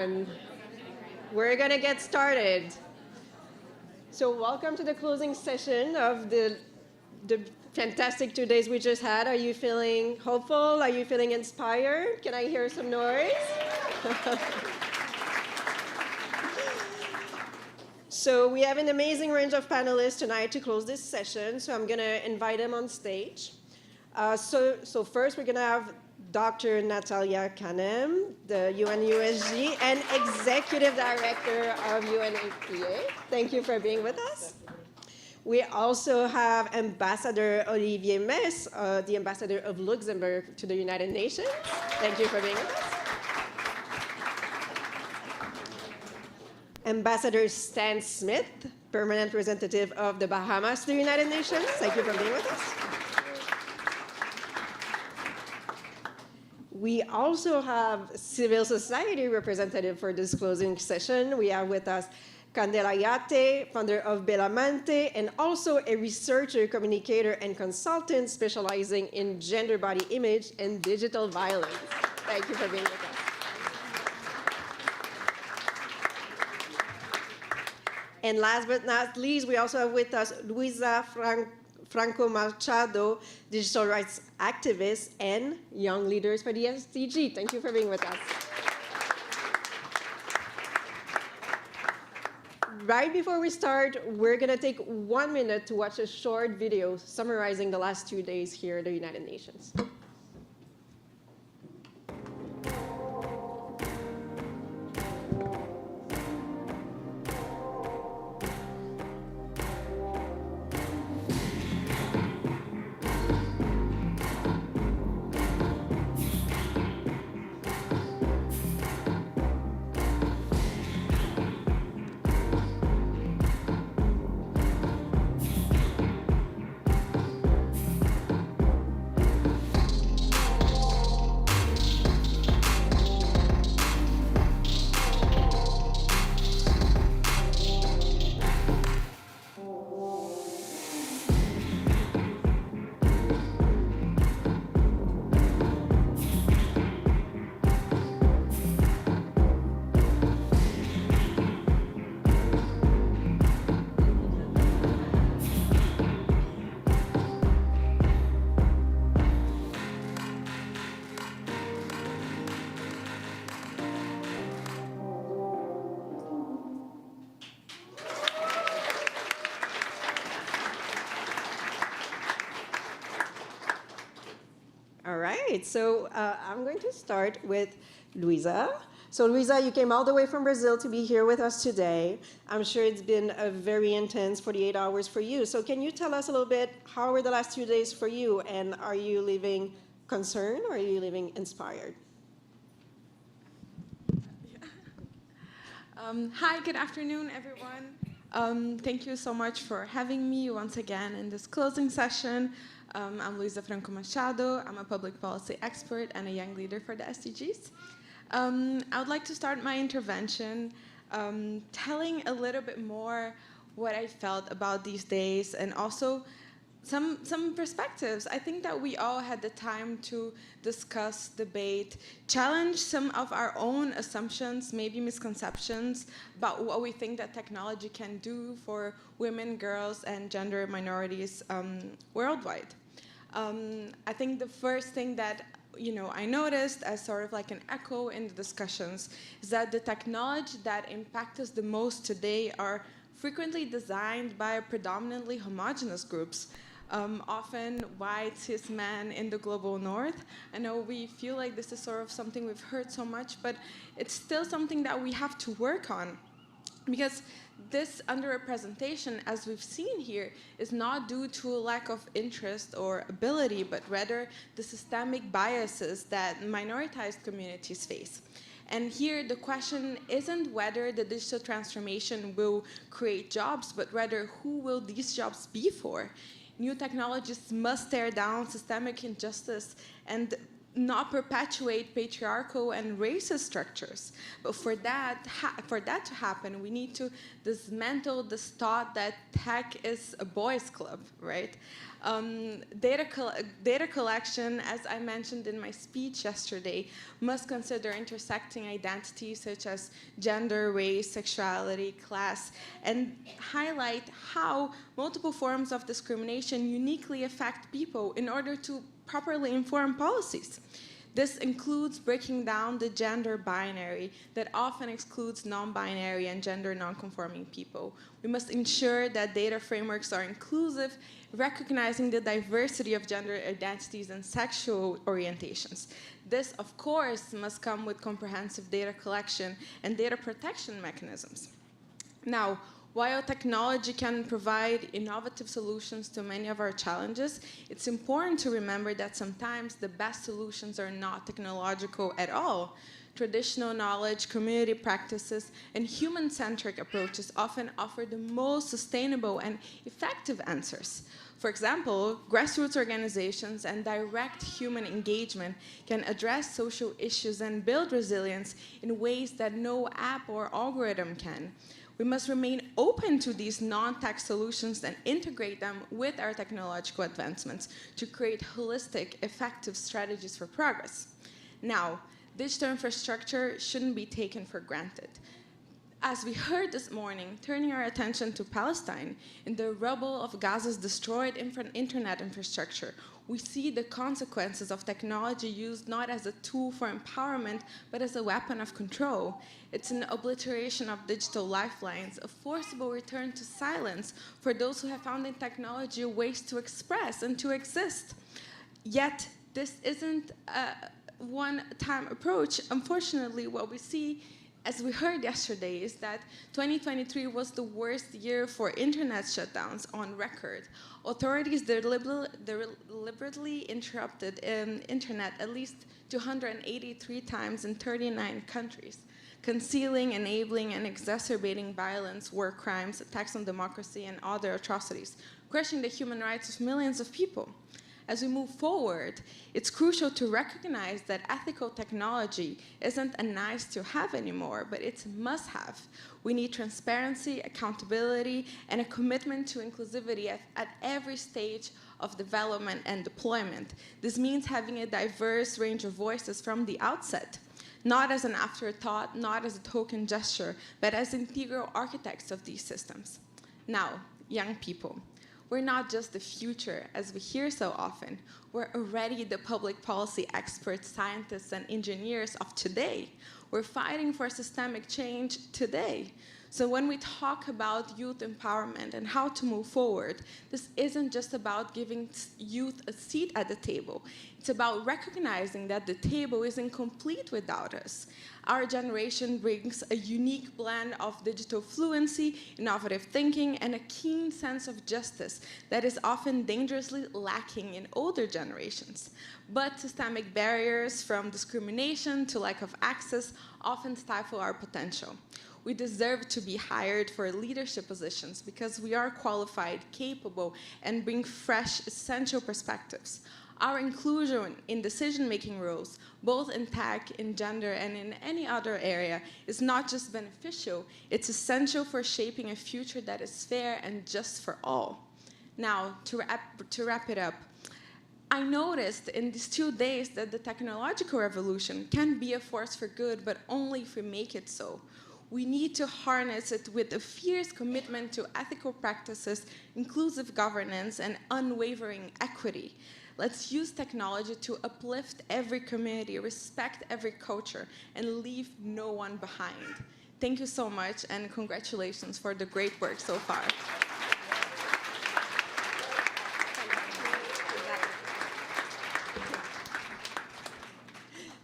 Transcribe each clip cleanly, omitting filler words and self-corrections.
And we're gonna get started. So welcome to the closing session of the fantastic 2 days we just had. Are you feeling hopeful? Are you feeling inspired? Can I hear some noise? So we have an amazing range of panelists tonight to close this session. So I'm gonna invite them on stage. So first we're gonna have Dr. Natalia Kanem, the UNUSG and Executive Director of UNFPA. Thank you for being with us. We also have Ambassador Olivier Mess, the Ambassador of Luxembourg to the United Nations. Thank you for being with us. Ambassador Stan Smith, Permanent Representative of the Bahamas to the United Nations. Thank you for being with us. We also have civil society representative for this closing session. We have with us Candela Yate, founder of Belamante, and also a researcher, communicator, and consultant specializing in gender body image and digital violence. Thank you for being with us. And last but not least, we also have with us Luisa Franco Machado, digital rights activist and young leaders for the SDG. Thank you for being with us. Right before we start, we're going to take 1 minute to watch a short video summarizing the last 2 days here at the United Nations. All right, so I'm going to start with Luisa. So Luisa, you came all the way from Brazil to be here with us today. I'm sure it's been a very intense 48 hours for you. So can you tell us a little bit, how were the last 2 days for you? And are you leaving concerned or are you leaving inspired? Hi, good afternoon, everyone. Thank you so much for having me once again in this closing session. I'm Luisa Franco Machado. I'm a public policy expert and a young leader for the SDGs. I would like to start my intervention telling a little bit more what I felt about these days and also some perspectives. I think that we all had the time to discuss, debate, challenge some of our own assumptions, maybe misconceptions about what we think that technology can do for women, girls, and gender minorities worldwide. I think the first thing that I noticed as sort of like an echo in the discussions is that the technology that impact us the most today are frequently designed by predominantly homogenous groups. Often white cis men in the global north. I know we feel like this is sort of something we've heard so much, but it's still something that we have to work on. Because this underrepresentation, as we've seen here, is not due to a lack of interest or ability, but rather the systemic biases that minoritized communities face. And here, the question isn't whether the digital transformation will create jobs, but rather who will these jobs be for? New technologies must tear down systemic injustice and not perpetuate patriarchal and racist structures. But for that to happen, we need to dismantle this thought that tech is a boys' club, right? Data collection, as I mentioned in my speech yesterday, must consider intersecting identities such as gender, race, sexuality, class, and highlight how multiple forms of discrimination uniquely affect people in order to properly inform policies. This includes breaking down the gender binary that often excludes non-binary and gender non-conforming people. We must ensure that data frameworks are inclusive, recognizing the diversity of gender identities and sexual orientations. This, of course, must come with comprehensive data collection and data protection mechanisms. Now, while technology can provide innovative solutions to many of our challenges, it's important to remember that sometimes the best solutions are not technological at all. Traditional knowledge, community practices, and human-centric approaches often offer the most sustainable and effective answers. For example, grassroots organizations and direct human engagement can address social issues and build resilience in ways that no app or algorithm can. We must remain open to these non-tech solutions and integrate them with our technological advancements to create holistic, effective strategies for progress. Now, digital infrastructure shouldn't be taken for granted. As we heard this morning, turning our attention to Palestine, in the rubble of Gaza's destroyed internet infrastructure, we see the consequences of technology used not as a tool for empowerment, but as a weapon of control. It's an obliteration of digital lifelines, a forcible return to silence for those who have found in technology ways to express and to exist. Yet, this isn't a one-time approach. Unfortunately, what we see, as we heard yesterday, is that 2023 was the worst year for internet shutdowns on record. Authorities deliberately interrupted internet at least 283 times in 39 countries, concealing, enabling, and exacerbating violence, war crimes, attacks on democracy, and other atrocities, crushing the human rights of millions of people. As we move forward, it's crucial to recognize that ethical technology isn't a nice-to-have anymore, but it's a must-have. We need transparency, accountability, and a commitment to inclusivity at every stage of development and deployment. This means having a diverse range of voices from the outset, not as an afterthought, not as a token gesture, but as integral architects of these systems. Now, young people. We're not just the future, as we hear so often. We're already the public policy experts, scientists, and engineers of today. We're fighting for systemic change today. So when we talk about youth empowerment and how to move forward, this isn't just about giving youth a seat at the table. It's about recognizing that the table isn't complete without us. Our generation brings a unique blend of digital fluency, innovative thinking, and a keen sense of justice that is often dangerously lacking in older generations. But systemic barriers, from discrimination to lack of access, often stifle our potential. We deserve to be hired for leadership positions because we are qualified, capable, and bring fresh, essential perspectives. Our inclusion in decision-making roles, both in tech, in gender, and in any other area, is not just beneficial, it's essential for shaping a future that is fair and just for all. Now, to wrap it up, I noticed in these 2 days that the technological revolution can be a force for good, but only if we make it so. We need to harness it with a fierce commitment to ethical practices, inclusive governance, and unwavering equity. Let's use technology to uplift every community, respect every culture, and leave no one behind. Thank you so much, and congratulations for the great work so far.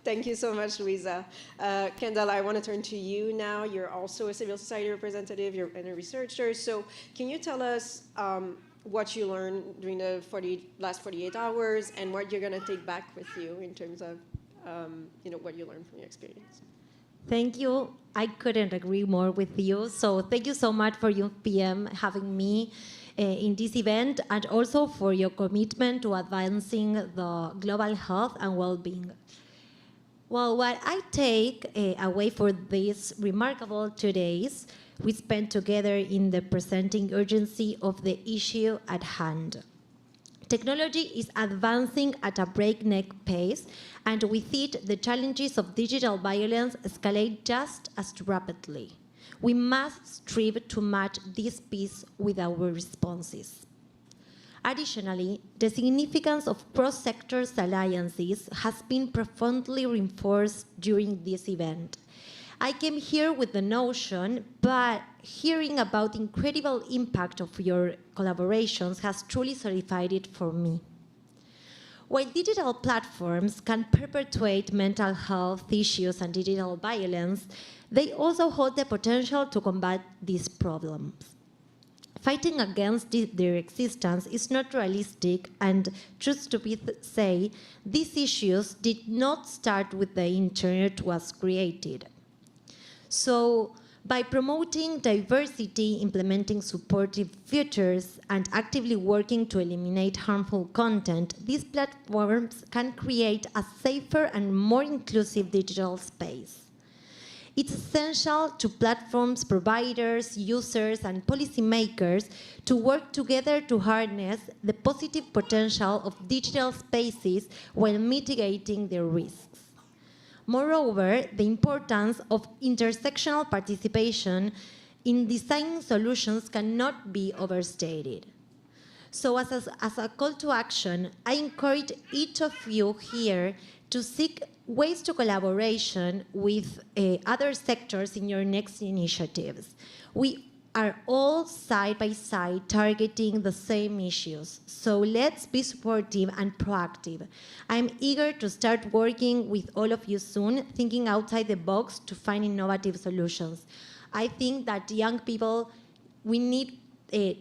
Thank you so much, Luisa. Kendall, I want to turn to you now. You're also a civil society representative, you're a researcher. So can you tell us what you learned during the last 48 hours and what you're going to take back with you in terms of what you learned from your experience? Thank you. I couldn't agree more with you. So thank you so much for UPM having me in this event, and also for your commitment to advancing the global health and well-being. Well, what I take away for these remarkable 2 days we spent together in the presenting urgency of the issue at hand. Technology is advancing at a breakneck pace, and with it, the challenges of digital violence escalate just as rapidly. We must strive to match this pace with our responses. Additionally, the significance of cross-sector alliances has been profoundly reinforced during this event. I came here with the notion, but hearing about the incredible impact of your collaborations has truly solidified it for me. While digital platforms can perpetuate mental health issues and digital violence, they also hold the potential to combat these problems. Fighting against their existence is not realistic, and truth to be said, these issues did not start with the internet was created. So, by promoting diversity, implementing supportive features, and actively working to eliminate harmful content, these platforms can create a safer and more inclusive digital space. It's essential to platforms, providers, users, and policymakers to work together to harness the positive potential of digital spaces while mitigating their risks. Moreover, the importance of intersectional participation in designing solutions cannot be overstated. So as a call to action, I encourage each of you here to seek ways to collaboration with other sectors in your next initiatives. We are all side by side targeting the same issues. So let's be supportive and proactive. I'm eager to start working with all of you soon, thinking outside the box to find innovative solutions. I think that young people, we need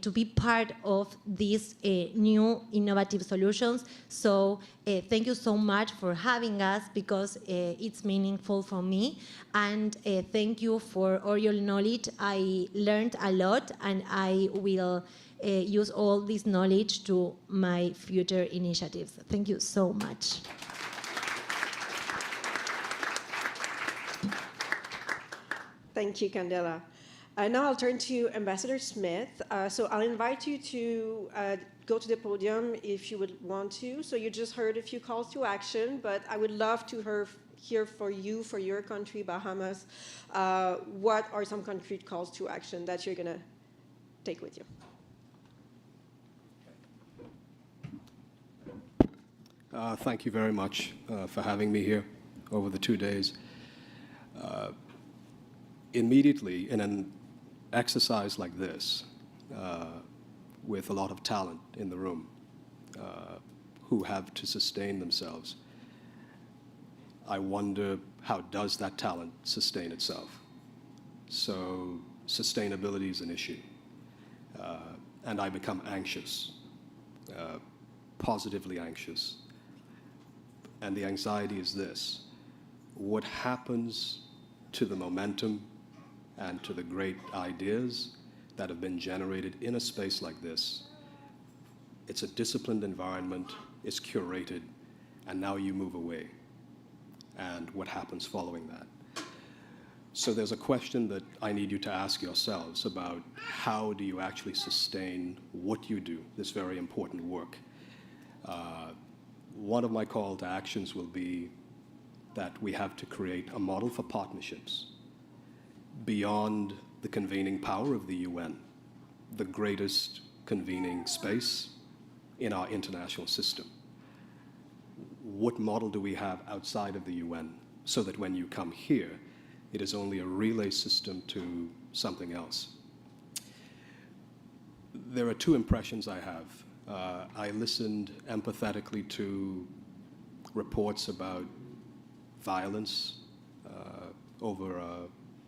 to be part of these new innovative solutions. So thank you so much for having us, because it's meaningful for me. And thank you for all your knowledge. I learned a lot, and I will use all this knowledge to my future initiatives. Thank you so much. Thank you, Candela. Now I'll turn to Ambassador Smith. So I'll invite you to go to the podium if you would want to. So you just heard a few calls to action, but I would love to hear for you, for your country, Bahamas, what are some concrete calls to action that you're going to take with you? Thank you very much for having me here over the 2 days. Immediately, in an exercise like this, with a lot of talent in the room who have to sustain themselves, I wonder, how does that talent sustain itself? So sustainability is an issue. And I become anxious, positively anxious. And the anxiety is this: what happens to the momentum and to the great ideas that have been generated in a space like this? It's a disciplined environment, it's curated, and now you move away. And what happens following that? So there's a question that I need you to ask yourselves about: how do you actually sustain what you do, this very important work? One of my call to actions will be that we have to create a model for partnerships beyond the convening power of the UN, the greatest convening space in our international system. What model do we have outside of the UN, so that when you come here, it is only a relay system to something else? There are two impressions I have. I listened empathetically to reports about violence over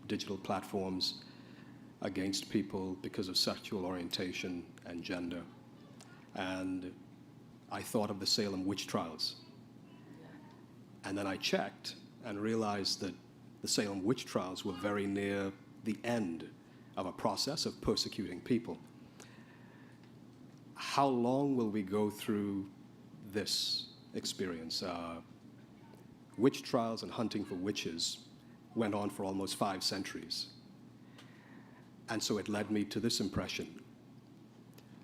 digital platforms against people because of sexual orientation and gender. And I thought of the Salem witch trials. And then I checked and realized that the Salem witch trials were very near the end of a process of persecuting people. How long will we go through this experience? Witch trials and hunting for witches went on for almost 5 centuries. And so it led me to this impression,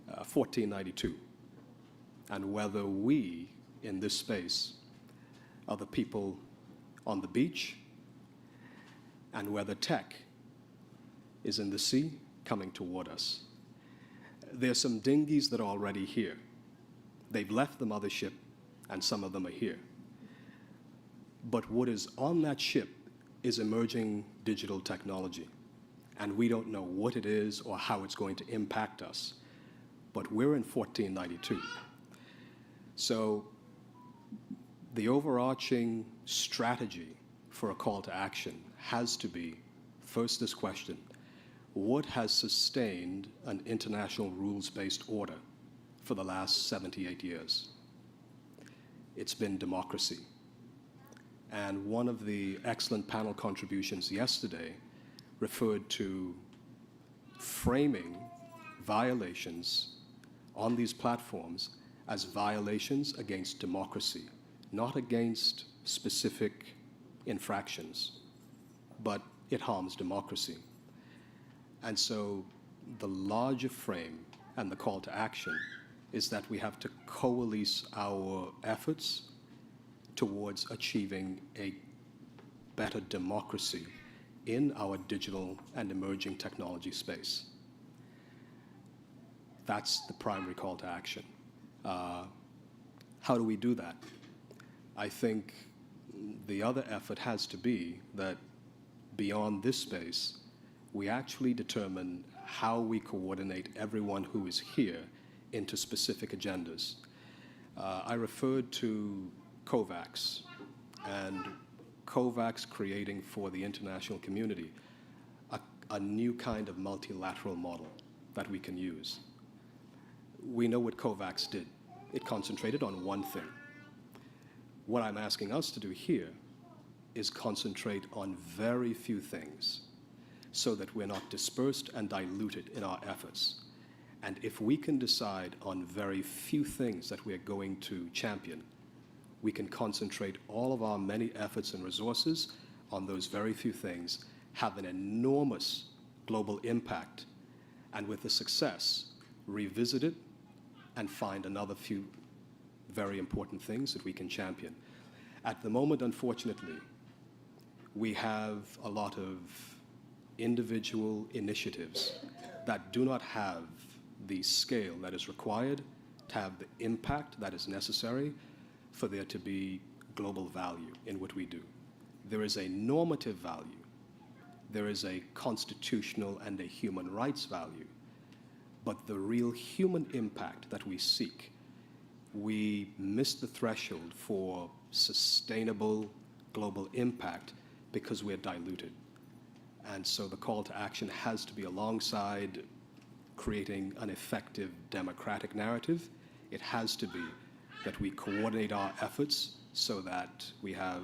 1492, and whether we in this space are the people on the beach, and whether tech is in the sea coming toward us. There's some dinghies that are already here. They've left the mothership, and some of them are here. But what is on that ship is emerging digital technology, and we don't know what it is or how it's going to impact us. But we're in 1492. So the overarching strategy for a call to action has to be, first, this question: what has sustained an international rules-based order for the last 78 years? It's been democracy. And one of the excellent panel contributions yesterday referred to framing violations on these platforms as violations against democracy, not against specific infractions, but it harms democracy. And so the larger frame and the call to action is that we have to coalesce our efforts towards achieving a better democracy in our digital and emerging technology space. That's the primary call to action. How do we do that? I think the other effort has to be that beyond this space, we actually determine how we coordinate everyone who is here into specific agendas. I referred to COVAX, and COVAX creating for the international community a new kind of multilateral model that we can use. We know what COVAX did. It concentrated on one thing. What I'm asking us to do here is concentrate on very few things so that we're not dispersed and diluted in our efforts. And if we can decide on very few things that we're going to champion, we can concentrate all of our many efforts and resources on those very few things, have an enormous global impact, and with the success, revisit it and find another few very important things that we can champion. At the moment, unfortunately, we have a lot of individual initiatives that do not have the scale that is required to have the impact that is necessary for there to be global value in what we do. There is a normative value. There is a constitutional and a human rights value. But the real human impact that we seek, we miss the threshold for sustainable global impact because we're diluted. And so the call to action has to be alongside creating an effective democratic narrative. It has to be that we coordinate our efforts so that we have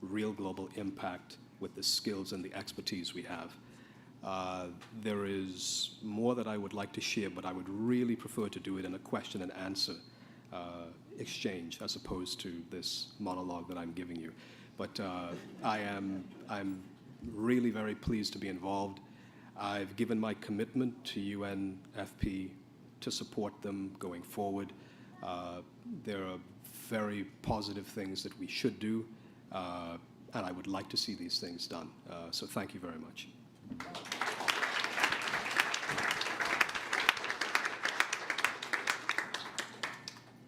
real global impact with the skills and the expertise we have. There is more that I would like to share, but I would really prefer to do it in a question and answer exchange as opposed to this monologue that I'm giving you. But I'm really very pleased to be involved. I've given my commitment to UNFP to support them going forward. There are very positive things that we should do, and I would like to see these things done. So thank you very much.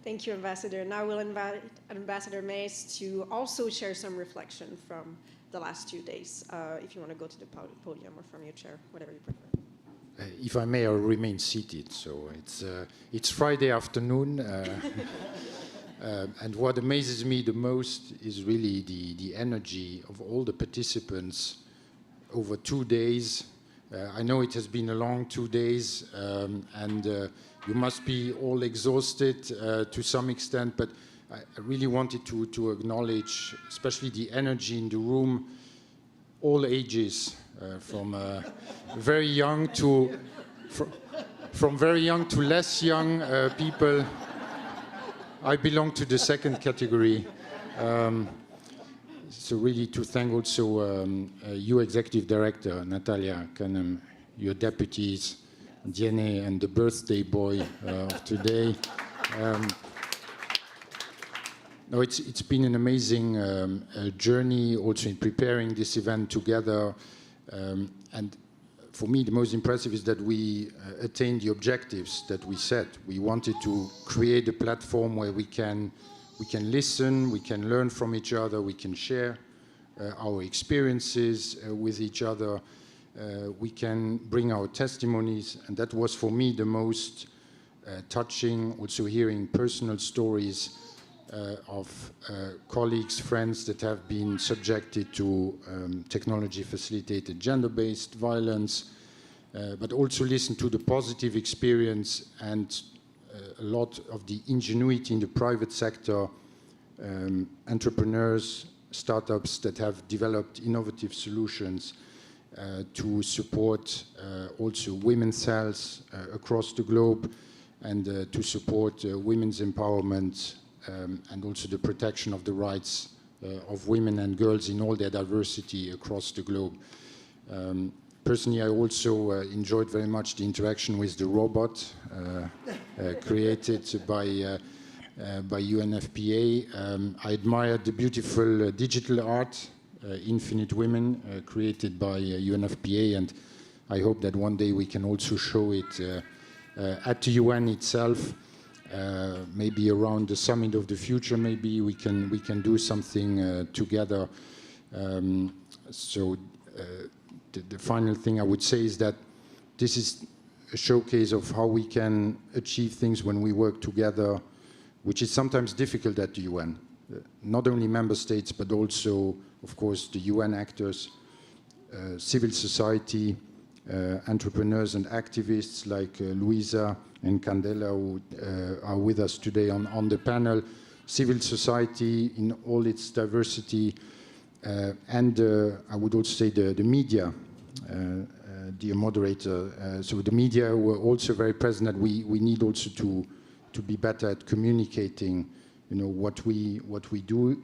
Thank you, Ambassador. Now we'll invite Ambassador Mays to also share some reflection from the last 2 days. If you want to go to the podium or from your chair, whatever you prefer. If I may, I'll remain seated. So it's Friday afternoon, and what amazes me the most is really the energy of all the participants over 2 days. I know it has been a long 2 days, and you must be all exhausted to some extent, but I really wanted to acknowledge especially the energy in the room. all ages, from very young to from very young to less young people. I belong to the second category. So really to thank also you, Executive Director, Natalia Kanem, your deputies, Diene, and the birthday boy of today. No, it's been an amazing journey also in preparing this event together. And for me, the most impressive is that we attained the objectives that we set. We wanted to create a platform where we can listen, we can learn from each other, we can share our experiences with each other, we can bring our testimonies, and that was for me the most touching, also hearing personal stories of colleagues, friends that have been subjected to technology-facilitated gender-based violence, but also listen to the positive experience and a lot of the ingenuity in the private sector, entrepreneurs, startups that have developed innovative solutions to support also women's health across the globe, and to support women's empowerment and also the protection of the rights of women and girls in all their diversity across the globe. Personally, I also enjoyed very much the interaction with the robot created by UNFPA. I admired the beautiful digital art, Infinite Women, created by UNFPA, and I hope that one day we can also show it at the UN itself. Maybe around the Summit of the Future, maybe we can do something together. The final thing I would say is that this is a showcase of how we can achieve things when we work together, which is sometimes difficult at the UN. Not only member states, but also, of course, the UN actors, civil society, entrepreneurs and activists like Luisa and Candela, who are with us today on the panel, civil society in all its diversity, and I would also say the media, dear moderator. So the media were also very present, that we need also to be better at communicating, what we do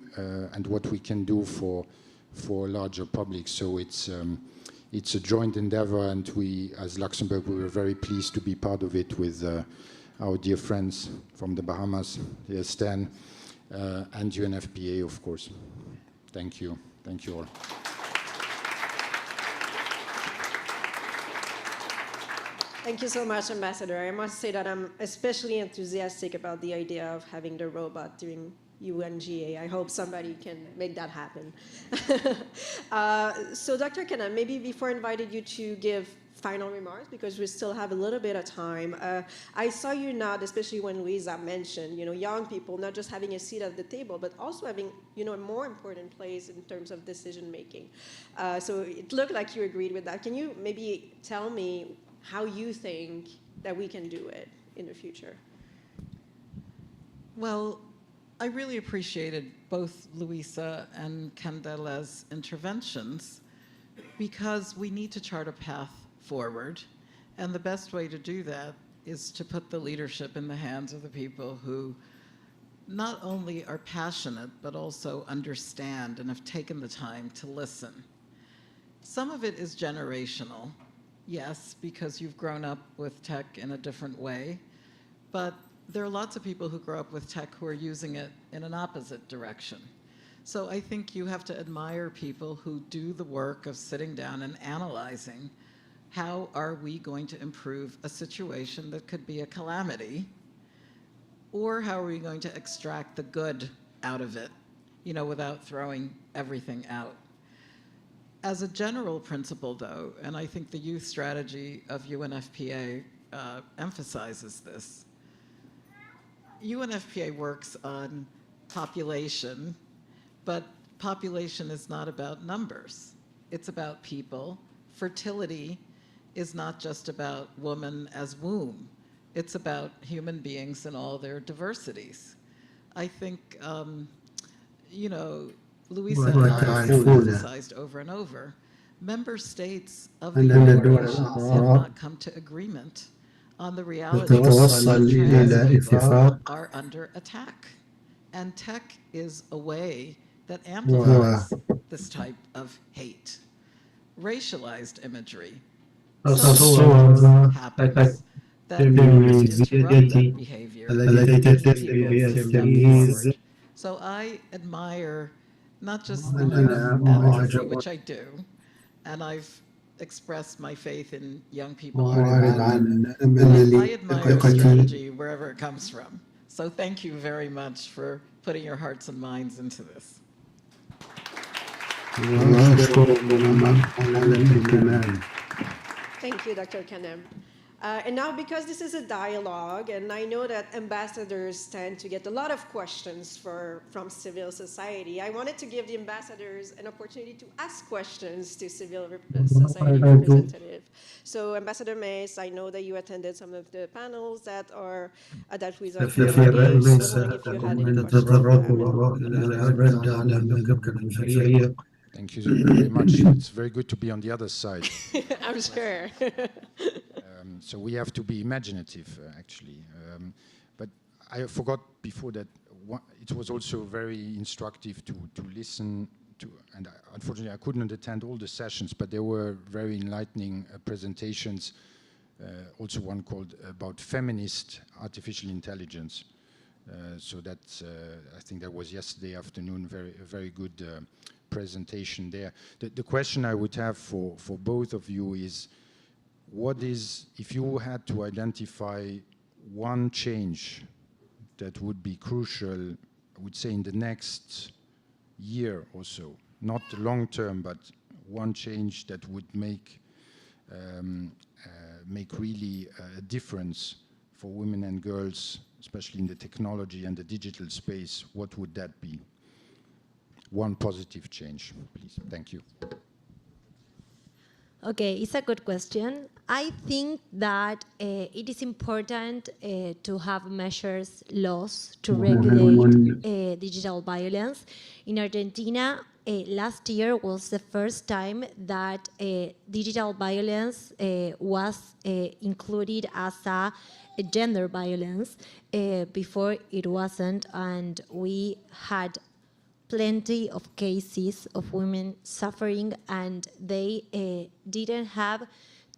and what we can do for a larger public. So it's a joint endeavor, and we, as Luxembourg, we were very pleased to be part of it with our dear friends from the Bahamas, the Stan, and UNFPA, of course. Thank you. Thank you all. Thank you so much, Ambassador. I must say that I'm especially enthusiastic about the idea of having the robot doing UNGA. I hope somebody can make that happen. So Dr. Kanem, maybe before I invited you to give final remarks, because we still have a little bit of time, I saw you nod, especially when Luisa mentioned, young people not just having a seat at the table, but also having, a more important place in terms of decision making. So it looked like you agreed with that. Can you maybe tell me how you think that we can do it in the future? Well, I really appreciated both Luisa and Candela's interventions, because we need to chart a path forward. And the best way to do that is to put the leadership in the hands of the people who not only are passionate, but also understand and have taken the time to listen. Some of it is generational, yes, because you've grown up with tech in a different way, but there are lots of people who grow up with tech who are using it in an opposite direction. So I think you have to admire people who do the work of sitting down and analyzing, how are we going to improve a situation that could be a calamity, or how are we going to extract the good out of it, without throwing everything out. As a general principle, though, and I think the youth strategy of UNFPA emphasizes this, UNFPA works on population, but population is not about numbers. It's about people. Fertility is not just about woman as womb. It's about human beings in all their diversities. I think, Luisa emphasized over and over member states of the أن United الدول Nations have الأعضاء not come to agreement on the reality تتوصل that trans إلى people اتفاق are under attack. And tech is a way that و amplifies this type of hate. Racialized imagery الصور sometimes happens that تتم interrupt that بزيادة behavior التي and تتم people بها step التمييز. forward. So I admire not just the youth أنا advocacy, أعجب which I do, and I've expressed my faith in young people, وأعرب عن but I أملي admire ثقتي. strategy wherever it comes from. So thank you very much for putting your hearts and minds into this. وأشكركم على الاهتمام. Thank you, Dr. Kanem. And now, because this is a dialogue, and I know that ambassadors tend to get a lot of questions from civil society, I wanted to give the ambassadors an opportunity to ask questions to civil society representatives. So, Ambassador Mace, I know that you attended some of the panels that we are في here engaged. I was ليس wondering if you had any من questions for التطرق them. إلى الرد على ما ذكر الفريق. Thank you very much. It's very good to be on the other side. I'm sure. So we have to be imaginative, actually. But I forgot before that it was also very instructive to listen to, and unfortunately I couldn't attend all the sessions, but there were very enlightening presentations. Also one called about feminist artificial intelligence. So that's, I think that was yesterday afternoon, a very good presentation there. The question I would have for both of you is, what is, if you had to identify one change that would be crucial, I would say in the next year or so, not long term, but one change that would make really a difference for women and girls, especially in the technology and the digital space, what would that be? One positive change, please. Thank you. Okay, it's a good question. I think that it is important to have measures, laws to regulate digital violence. In Argentina, last year was the first time that digital violence was included as a gender violence. Before it wasn't, and we had plenty of cases of women suffering, and they didn't have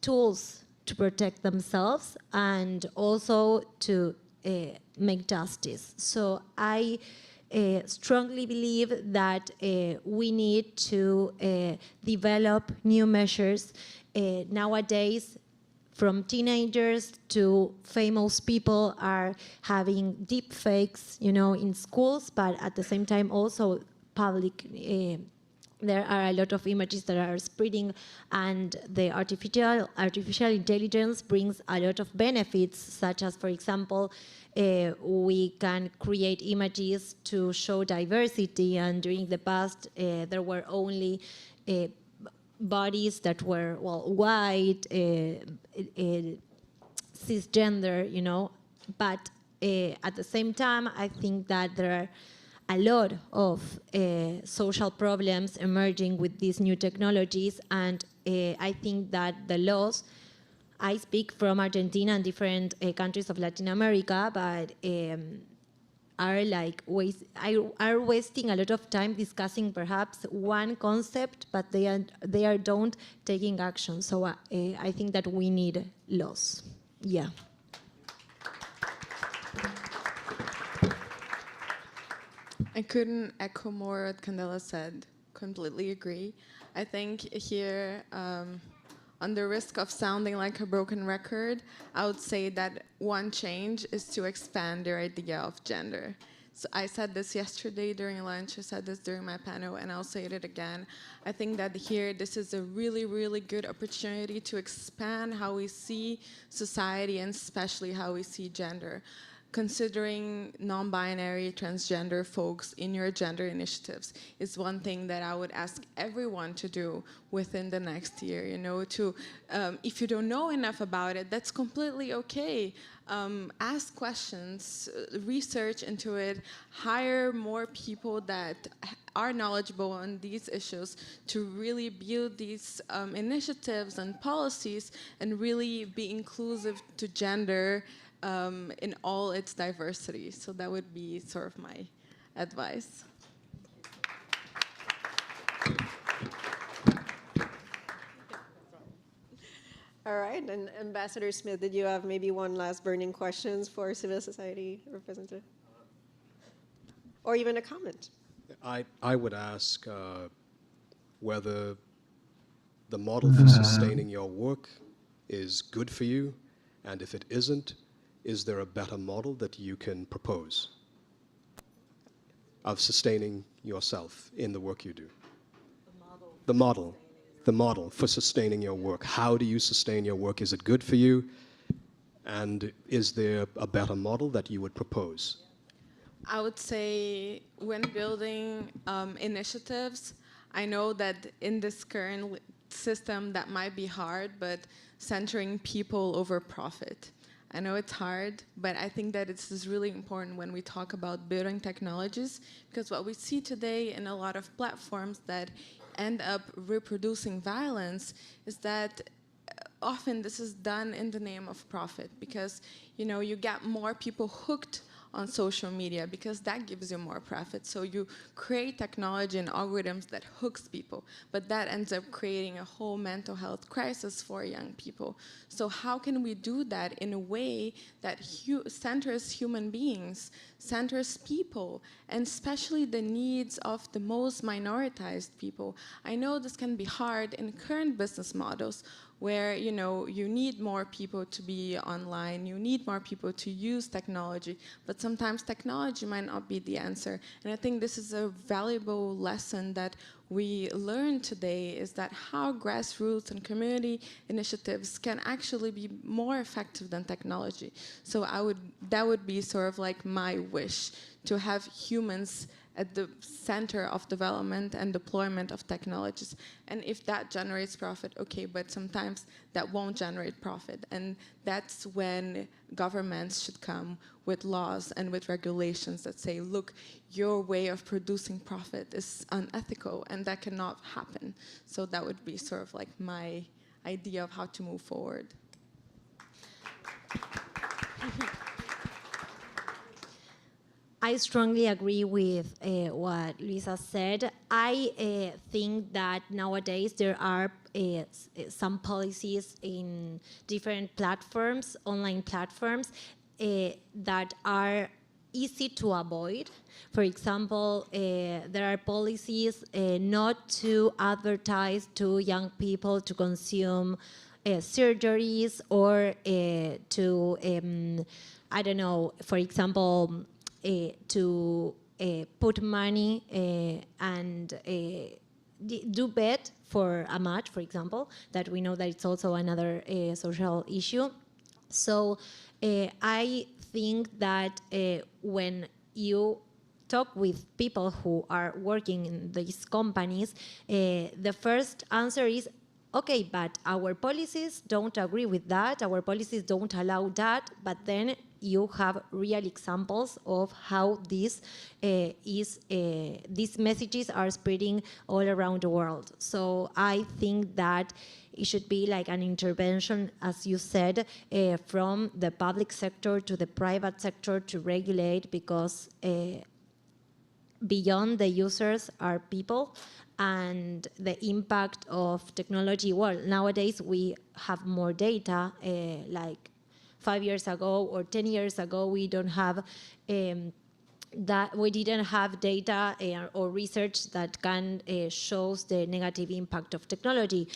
tools to protect themselves and also to make justice. So I strongly believe that we need to develop new measures. Nowadays, from teenagers to famous people are having deep fakes, in schools, but at the same time also public. There are a lot of images that are spreading, and the artificial intelligence brings a lot of benefits, such as, for example, we can create images to show diversity, and during the past there were only bodies that were, white, cisgender, but at the same time, I think that there are a lot of social problems emerging with these new technologies, and I think that the laws, I speak from Argentina and different countries of Latin America, but are wasting a lot of time discussing perhaps one concept, but they don't taking action. So I think that we need laws. Yeah. I couldn't echo more what Candela said. Completely agree. I think here, on the risk of sounding like a broken record, I would say that one change is to expand their idea of gender. So I said this yesterday during lunch, I said this during my panel, and I'll say it again. I think that here, this is a really, really good opportunity to expand how we see society, and especially how we see gender. considering non-binary, transgender folks in your gender initiatives is one thing that I would ask everyone to do within the next year. If you don't know enough about it, that's completely okay. Ask questions, research into it, hire more people that are knowledgeable on these issues to really build these initiatives and policies and really be inclusive to gender in all its diversity. So that would be sort of my advice. All right, and Ambassador Smith, did you have maybe one last burning questions for civil society representative? Or even a comment? I would ask whether the model for sustaining your work is good for you, and if it isn't, is there a better model that you can propose of sustaining yourself in the work you do? The model for sustaining your work. How do you sustain your work? Is it good for you? And is there a better model that you would propose? I would say when building initiatives, I know that in this current system that might be hard, but centering people over profit. I know it's hard, but I think that it's really important when we talk about building technologies, because what we see today in a lot of platforms that end up reproducing violence is that often this is done in the name of profit, because you get more people hooked on social media because that gives you more profit. So you create technology and algorithms that hooks people, but that ends up creating a whole mental health crisis for young people. So how can we do that in a way that centers human beings, centers people, and especially the needs of the most minoritized people? I know this can be hard in current business models where you need more people to be online, you need more people to use technology, but sometimes technology might not be the answer. And I think this is a valuable lesson that we learned today, is that how grassroots and community initiatives can actually be more effective than technology. So that would be sort of like my wish, to have humans at the center of development and deployment of technologies. And if that generates profit, okay, but sometimes that won't generate profit. And that's when governments should come with laws and with regulations that say, look, your way of producing profit is unethical and that cannot happen. So that would be sort of like my idea of how to move forward. I strongly agree with what Luisa said. I think that nowadays there are some policies in different platforms, online platforms, that are easy to avoid. For example, there are policies not to advertise to young people to consume surgeries or to, I don't know, for example, to put money and do bet for a match, for example, that we know that it's also another social issue. So I think that when you talk with people who are working in these companies, the first answer is, okay, but our policies don't agree with that, our policies don't allow that, but then you have real examples of how these messages are spreading all around the world. So I think that it should be like an intervention, as you said, from the public sector to the private sector to regulate, because beyond the users are people, and the impact of technology. Well, nowadays we have more data, like 5 years ago or 10 years ago, we don't have that we didn't have data or research that can shows the negative impact of technology.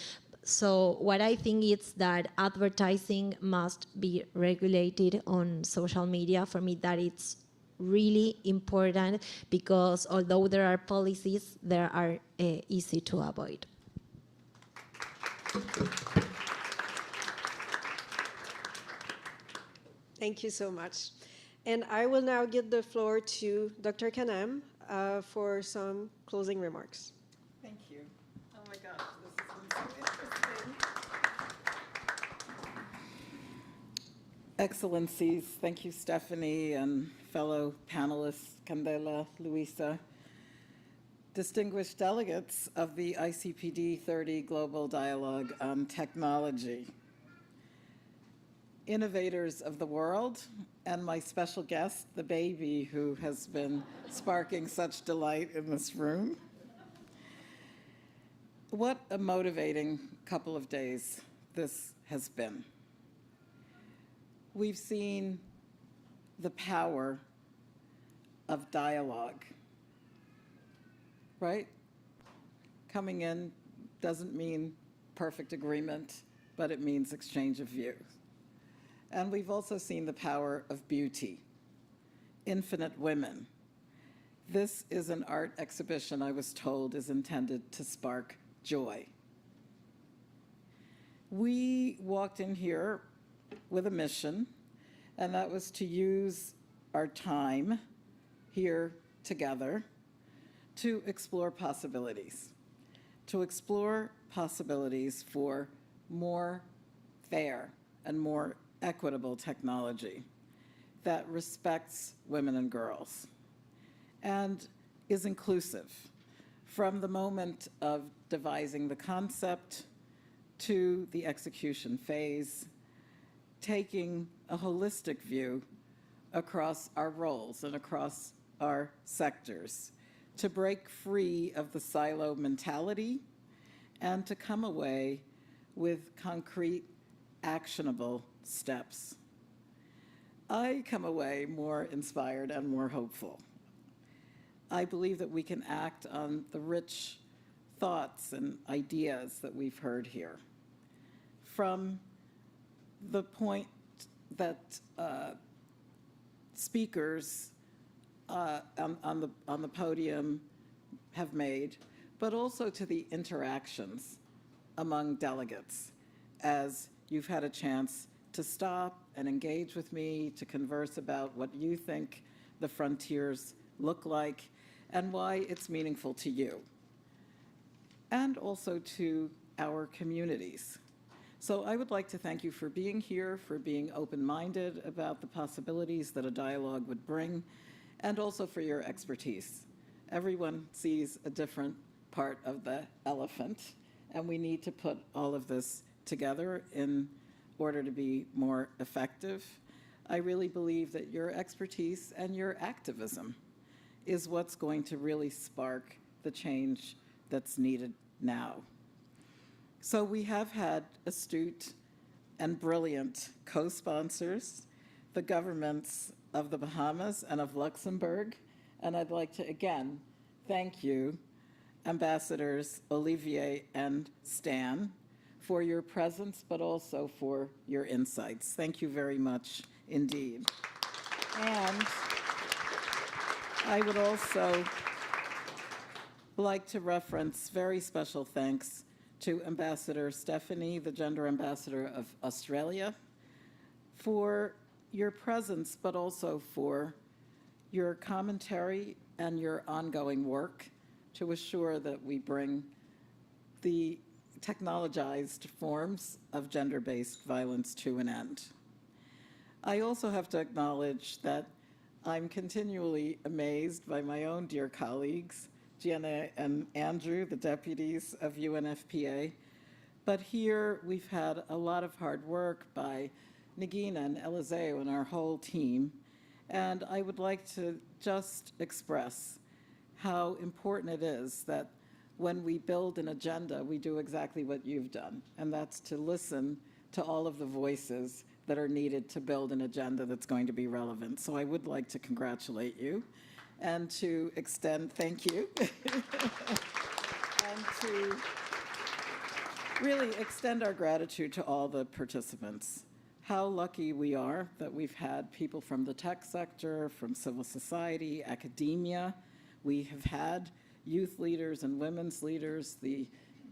So what I think is that advertising must be regulated on social media. For me, that it's really important, because although there are policies, there are easy to avoid. Thank you so much. And I will now give the floor to Dr. Kanem for some closing remarks. Thank you. Oh my gosh, this has been so interesting. Excellencies, thank you, Stephanie, and fellow panelists, Candela, Luisa. Distinguished delegates of the ICPD30 Global Dialogue on Technology. Innovators of the world, and my special guest, the baby who has been sparking such delight in this room. What a motivating couple of days this has been. We've seen the power of dialogue, right? Coming in doesn't mean perfect agreement, but it means exchange of views. And we've also seen the power of beauty, infinite women. This is an art exhibition, I was told, is intended to spark joy. We walked in here with a mission, and that was to use our time here together to explore possibilities for more fair and more equitable technology that respects women and girls and is inclusive from the moment of devising the concept to the execution phase, taking a holistic view across our roles and across our sectors to break free of the silo mentality and to come away with concrete, actionable steps. I come away more inspired and more hopeful. I believe that we can act on the rich thoughts and ideas that we've heard here. From the point that speakers on the podium have made, but also to the interactions among delegates as you've had a chance to stop and engage with me, to converse about what you think the frontiers look like and why it's meaningful to you, and also to our communities. So I would like to thank you for being here, for being open-minded about the possibilities that a dialogue would bring, and also for your expertise. Everyone sees a different part of the elephant, and we need to put all of this together in order to be more effective. I really believe that your expertise and your activism is what's going to really spark the change that's needed now. So we have had astute and brilliant co-sponsors, the governments of the Bahamas and of Luxembourg, and I'd like to again thank you, Ambassadors Olivier and Stan, for your presence, but also for your insights. Thank you very much indeed. And I would also like to reference very special thanks to Ambassador Stephanie, the Gender Ambassador of Australia, for your presence, but also for your commentary and your ongoing work to assure that we bring the technologized forms of gender-based violence to an end. I also have to acknowledge that I'm continually amazed by my own dear colleagues, Gianna and Andrew, the deputies of UNFPA. But here we've had a lot of hard work by Nagina and Eliseo and our whole team. And I would like to just express how important it is that when we build an agenda, we do exactly what you've done, and that's to listen to all of the voices that are needed to build an agenda that's going to be relevant. So I would like to congratulate you and to extend, thank you, and to really extend our gratitude to all the participants. How lucky we are that we've had people from the tech sector, from civil society, academia. We have had youth leaders and women's leaders, the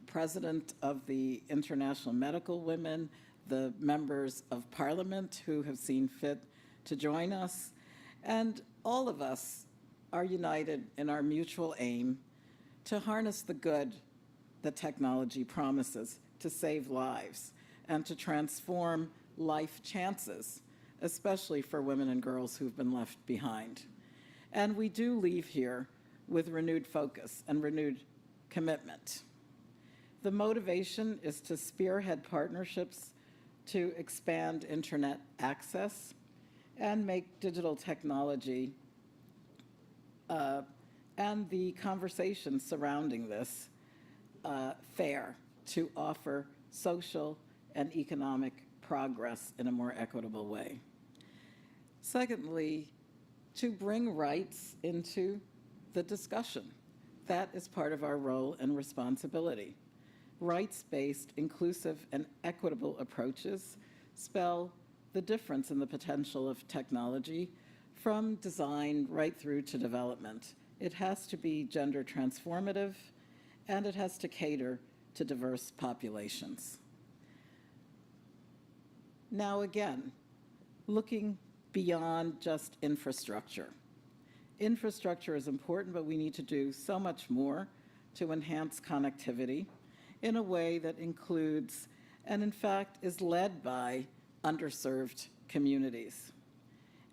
president of the International Medical Women, the members of parliament who have seen fit to join us, And all of us are united in our mutual aim to harness the good that technology promises to save lives and to transform life chances, especially for women and girls who've been left behind. And we do leave here with renewed focus and renewed commitment. The motivation is to spearhead partnerships to expand internet access and make digital technology and the conversation surrounding this fair, to offer social and economic progress in a more equitable way. Secondly, to bring rights into the discussion. That is part of our role and responsibility. Rights-based, inclusive, and equitable approaches spell the difference in the potential of technology from design right through to development. It has to be gender transformative, and it has to cater to diverse populations. Now again, looking beyond just infrastructure. Infrastructure is important, but we need to do so much more to enhance connectivity in a way that includes, and in fact is led by, underserved communities.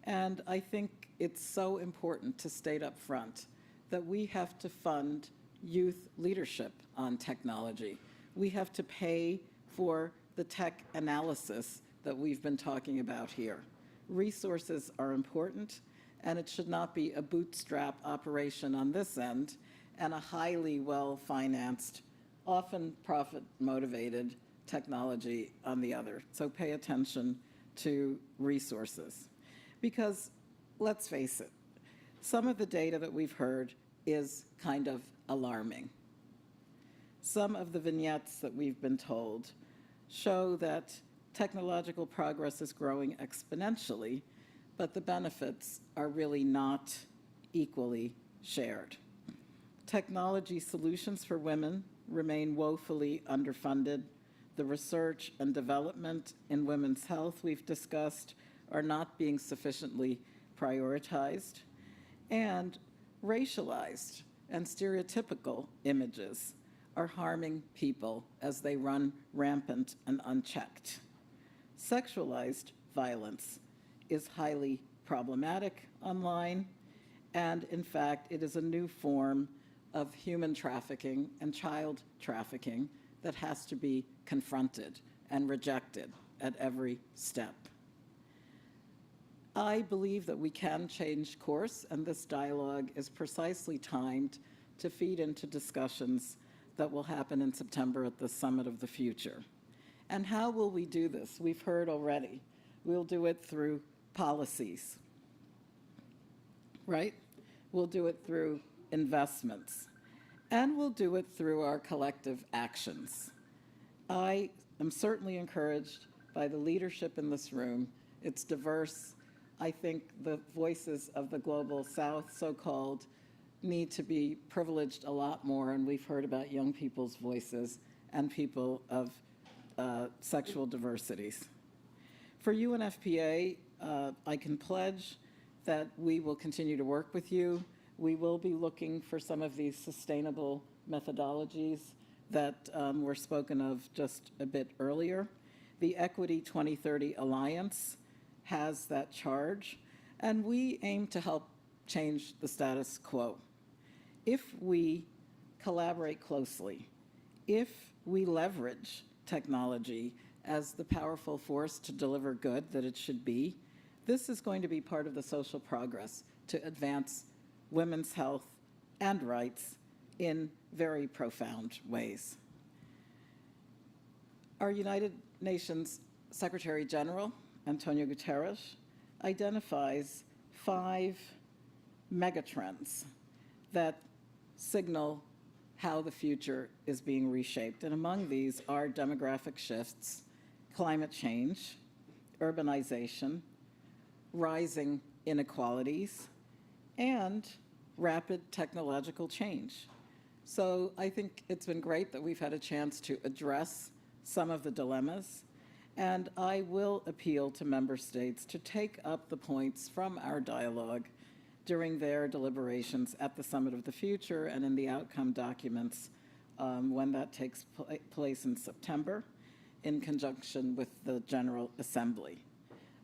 And I think it's so important to state up front that we have to fund youth leadership on technology. We have to pay for the tech analysis that we've been talking about here. Resources are important, and it should not be a bootstrap operation on this end and a highly well-financed, often profit-motivated technology on the other. So pay attention to resources. Because let's face it, some of the data that we've heard is kind of alarming. Some of the vignettes that we've been told show that technological progress is growing exponentially, but the benefits are really not equally shared. Technology solutions for women remain woefully underfunded. The research and development in women's health we've discussed are not being sufficiently prioritized, and racialized and stereotypical images are harming people as they run rampant and unchecked. Sexualized violence is highly problematic online, and in fact, it is a new form of human trafficking and child trafficking that has to be confronted and rejected at every step. I believe that we can change course, and this dialogue is precisely timed to feed into discussions that will happen in September at the Summit of the Future. And how will we do this? We've heard already. We'll do it through policies, right? We'll do it through investments, and we'll do it through our collective actions. I am certainly encouraged by the leadership in this room. It's diverse. I think the voices of the Global South, so-called, need to be privileged a lot more, and we've heard about young people's voices and people of sexual diversities. For UNFPA, I can pledge that we will continue to work with you. We will be looking for some of these sustainable methodologies that were spoken of just a bit earlier. The Equity 2030 Alliance has that charge, and we aim to help change the status quo. If we collaborate closely, if we leverage technology as the powerful force to deliver good that it should be, this is going to be part of the social progress to advance women's health and rights in very profound ways. Our United Nations Secretary General, Antonio Guterres, identifies 5 megatrends that signal how the future is being reshaped. And among these are demographic shifts, climate change, urbanization, rising inequalities, and rapid technological change. So I think it's been great that we've had a chance to address some of the dilemmas, And I will appeal to member states to take up the points from our dialogue during their deliberations at the Summit of the Future and in the outcome documents when that takes place in September in conjunction with the General Assembly.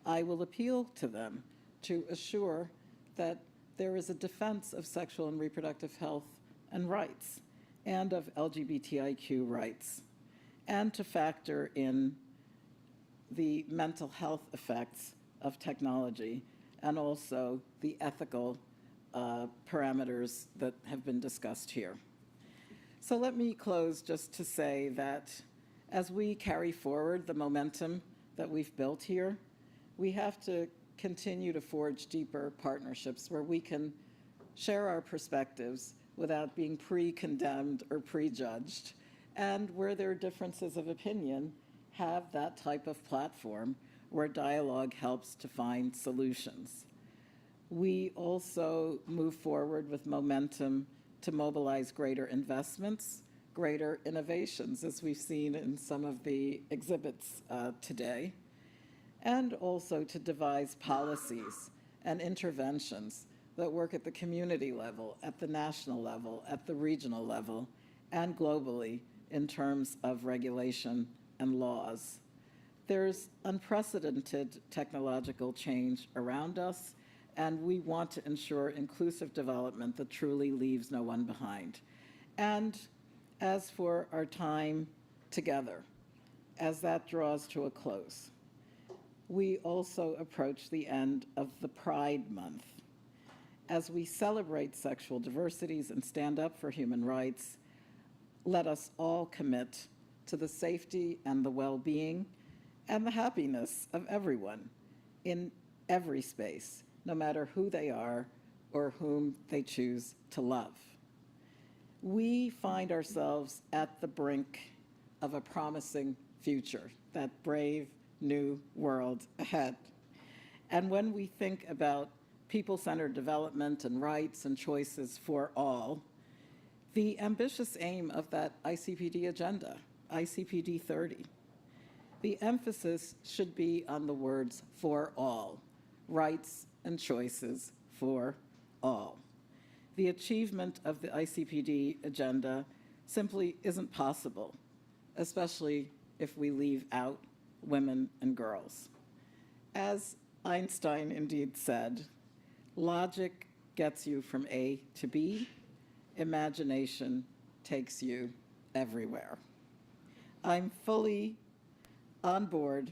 I will appeal to them to assure that there is a defense of sexual and reproductive health and rights and of LGBTIQ rights, and to factor in the mental health effects of technology and also the ethical parameters that have been discussed here. So let me close just to say that as we carry forward the momentum that we've built here, we have to continue to forge deeper partnerships where we can share our perspectives without being pre-condemned or prejudged, and where there are differences of opinion, have that type of platform where dialogue helps to find solutions. We also move forward with momentum to mobilize greater investments, greater innovations, as we've seen in some of the exhibits today, and also to devise policies and interventions that work at the community level, at the national level, at the regional level, and globally in terms of regulation and laws. There's unprecedented technological change around us, and we want to ensure inclusive development that truly leaves no one behind. And as for our time together, as that draws to a close, we also approach the end of the Pride Month. As we celebrate sexual diversities and stand up for human rights, let us all commit to the safety and the well-being and the happiness of everyone in every space, no matter who they are or whom they choose to love. We find ourselves at the brink of a promising future, that brave new world ahead. And when we think about people-centered development and rights and choices for all, the ambitious aim of that ICPD agenda, ICPD30, the emphasis should be on the words for all, rights and choices for all. The achievement of the ICPD agenda simply isn't possible, especially if we leave out women and girls. As Einstein indeed said, logic gets you from A to B, imagination takes you everywhere. I'm fully on board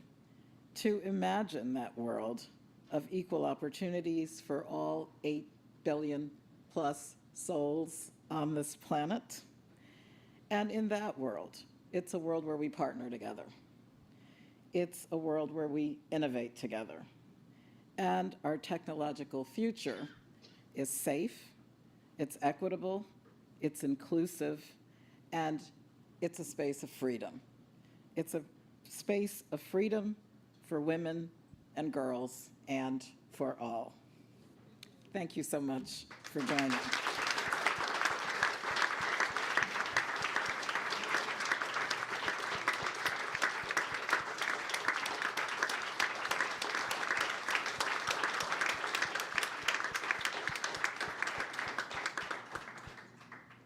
to imagine that world of equal opportunities for all 8 billion plus souls on this planet. And in that world, it's a world where we partner together. It's a world where we innovate together. And our technological future is safe, it's equitable, it's inclusive, and it's a space of freedom. It's a space of freedom for women and girls and for all. Thank you so much for joining.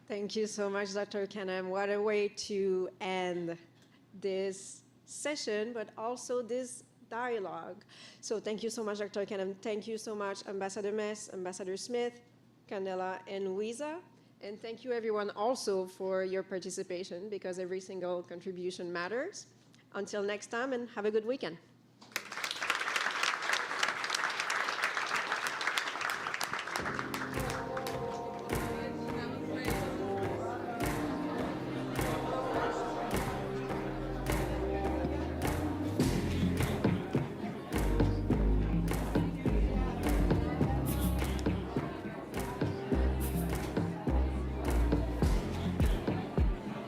Thank you so much, Dr. Kanem. What a way to end this session, but also this dialogue. So thank you so much, Dr. Kanem. Thank you so much, Ambassador Mess, Ambassador Smith, Candela, and Louisa. And thank you, everyone, also for your participation, because every single contribution matters. Until next time, and have a good weekend.